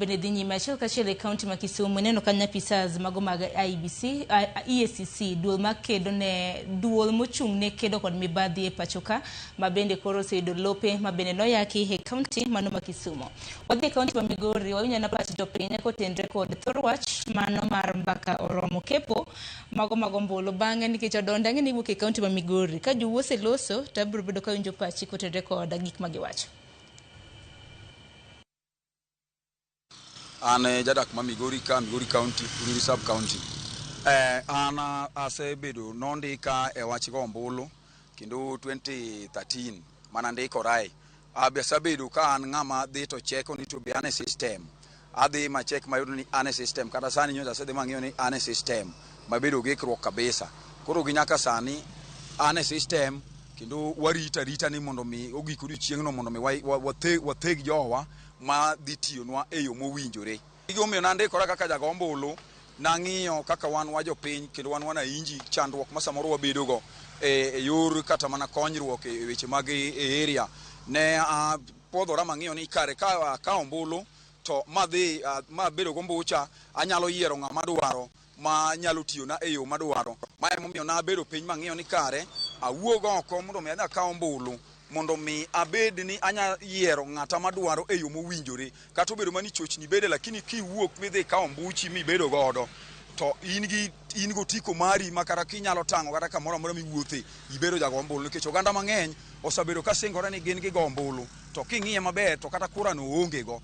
Benedinyi Machel kachele county ma Kisumu neno kanya pisas mago mag IBC EACC duol makedo ne duol mochung ne kedo kod mibadhi e pachoka mabende koro seido lope mabende noyaki e county mano ma Kisumu. Wadhi county ma Migori wawinya na pach jopiny kotendre kod thorwach mano mar mbaka oromo kepo mago mbolo bange nikech odonda ngeni wuok e county ma Migori ka jowuose loso tabro bedo ka winjo pachi kotendre kod gik magiwacho. An jadak ma Migori County, Uriri Sub County. An asebedo nondika e wach go ombulu kendo 2013 mana ndiko rai. Asebedo ka an ng'ama dhi to cheko ni to be an system. Adhi ma check mayudo ni an system kata sani nyocha asedhi mang'eyo ni an system mabedo gikruok kabisa. Koro ginyaka sani an system kendo warita ni mondo mi ogik odiochieng'no mondo mi watheg jowa ma dhi tiyonwa e yo mowinjore. Gigomiyo nandikora kaka jagombulu nang'iyo kaka wan wajopiny kendo wan wanainji chandruok ma samoro wabedogo e yor kata mana konyruok e weche mag e area. Ne podhora mang'iyo ni kare ka ombulu to madhi mabedo gombucha anyalo yiero ng'ama dwaro ma nyalo tiyona e yo madwaro. Mae momiyo nabedo piny mang'iyo ni kare awuog oko mondo mi adhi akaw ombulu mondo mi abed ni anya yiero ng'ata madwaro e yo mowinjore kata obedo mani chochni bede lakini kiwuok midhi ka ombuchi mibedo godo to in go tiko mari makara kinyalo tango kata kamoro amora miwuothe ibedo jagombulu nikech oganda mang'eny osabedo ka singore ni gin gi gombulu to king'iye maber to kata kura no onge go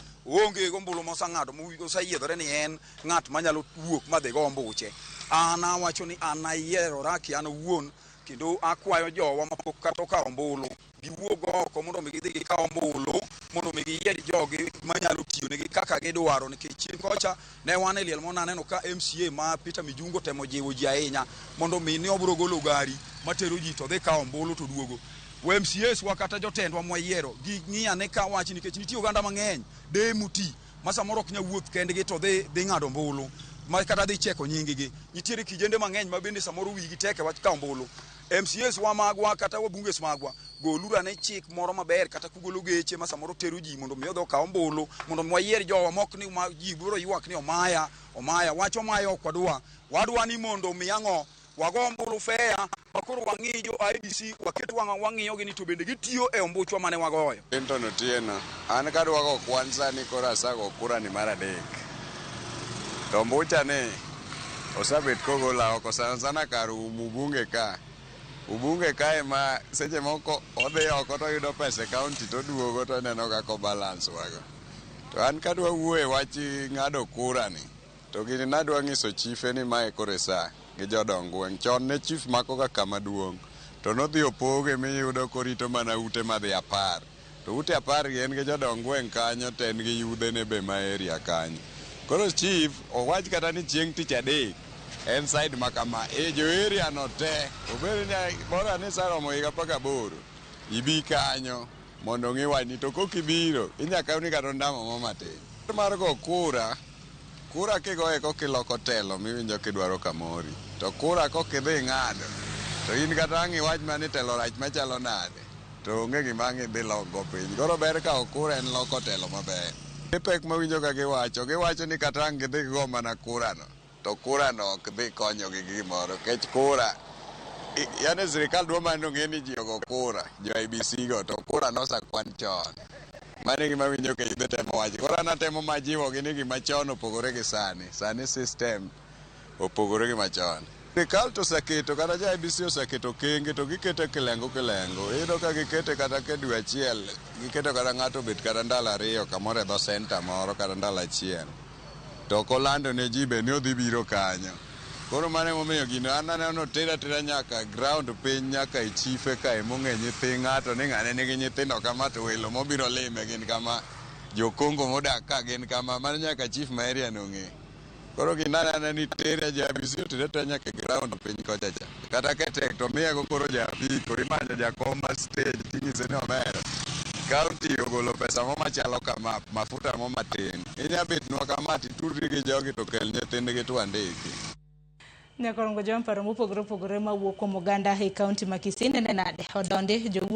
ombulu mosang'ado mosayiedhore ni en ng'at manyalo wuok madhi go ombuche. An awacho ni an ayierora ki an owuon kendo akwayo jowa mapok kata ka ombulu giwuog oko mondo mi gidhi ka ombulu mondo mi giyier jogi manyalo tiyo negi kaka gidwaro nikech chien kocha ne wan e liel monaneno ka MCA ma Peter Mijungo temo jiwo ji ahinya mondo mi ni obro golo gari matero ji to dhi ka ombulu to duogo. MCAs wa kata jotendwa mwayiero gi ng'iyane ka wach nikech nitie oganda mang'eny demuti ma samoro ok nyawuoth kendgi to dhi ng'ado ombulu ma kata dhi cheko nyingigi. Nitiere kijende mang'eny ma bende samoro wigi teke wach ka ombulu. MCAs wa magwa kata wabunges magwa golura ne chik moro maber kata kugolo geche ma samoro tero ji mondo mi odho ka ombulu mondo mi wayier jowa mok ni ji biro ywak ni omaya wacho mayo ok wadwa ni mondo mi ang'o wago ombulu fea makoro wang'iyo IBC waket wang'iyo gi ni to bende gitiyo e ombuchwa mane wagoyo. Ento notieno an kadwa go kwanza ni kora asago kura ni mara adek to ombucha ne osabet kogola oko sana kar ubunge ka ema seche moko odhi oko to yudo pesa e county to duogo to neno kako balance wago. To an kadwa wuoye wach ng'ado kura ni to gini nadwa ng'iso chife ni mae kore sa gi jodong gweng' chon ne chief mako ga kama duong' to nodhi opoge miyudo korito mana ute madhi 10 to ute 10 gin gi jodong gweng' kanyo to en gi yudhe ne be ma area kanyo. Koro chief owach kata ni chieng' tich adek en side makama jo area no te obere ni bora ni saromo higa 18 ibi kanyo mondo ng'iwa ni to kokibiro inyaka ni kata ndamo matin mar go kura kigoye kokiloko telo miwinjo kidwaro kamori to kura kokidhi ng'ado to in kata ng'iwach mani telo rach machalo nade to onge gima ng'idhi logo piny. Koro ber ka okura en loko telo maber. Pek mawinjo ka giwacho ni kata ngidhi go mana kura no to kura no ok dhi konyo gi gimoro kech kura yani sirikal dwa mano ng'e ni ji ogo kura jo IBC go to kura nosakwan chon. Mane gima winjo ka idhi temo wacho. Koro natemo majiwo gi ni gima chon opogore gi sani system opogore gi machon. Sirikal to oseketo kata jo IBC oseketo kenge to giketo kilengo iyudo ka gikete kata ke dwe achiel giketo kata ng'ato bet kata ndalo 2 kamoro e dho center moro kata ndalo 1 to kolando ne ji be ni odhi biro kanyo. Koro mane momiyo gino an aneno tera nyaka ground piny nyaka e chife ka emong'e nyithi ng'ato ni ng'ane nigi nyithindo kama to welo mobiro lime gin kama jokongo modak ka gin kama mano nyaka chief ma area no ng'e. Koro ginana ni tera IBC tera nyaka ground piny kocha cha kata ketek to miya go koro koro imanyo jakoma stage ting'ise ni omera county ogolo pesa mo machalo kama mafuta mo matin inyabet nwa kama titudri gi jogi to kel nyithindgi to andiki. Nyakorongo jomparo mopogore opogore mawuok kuom oganda e county ma Kisii nene nade odonde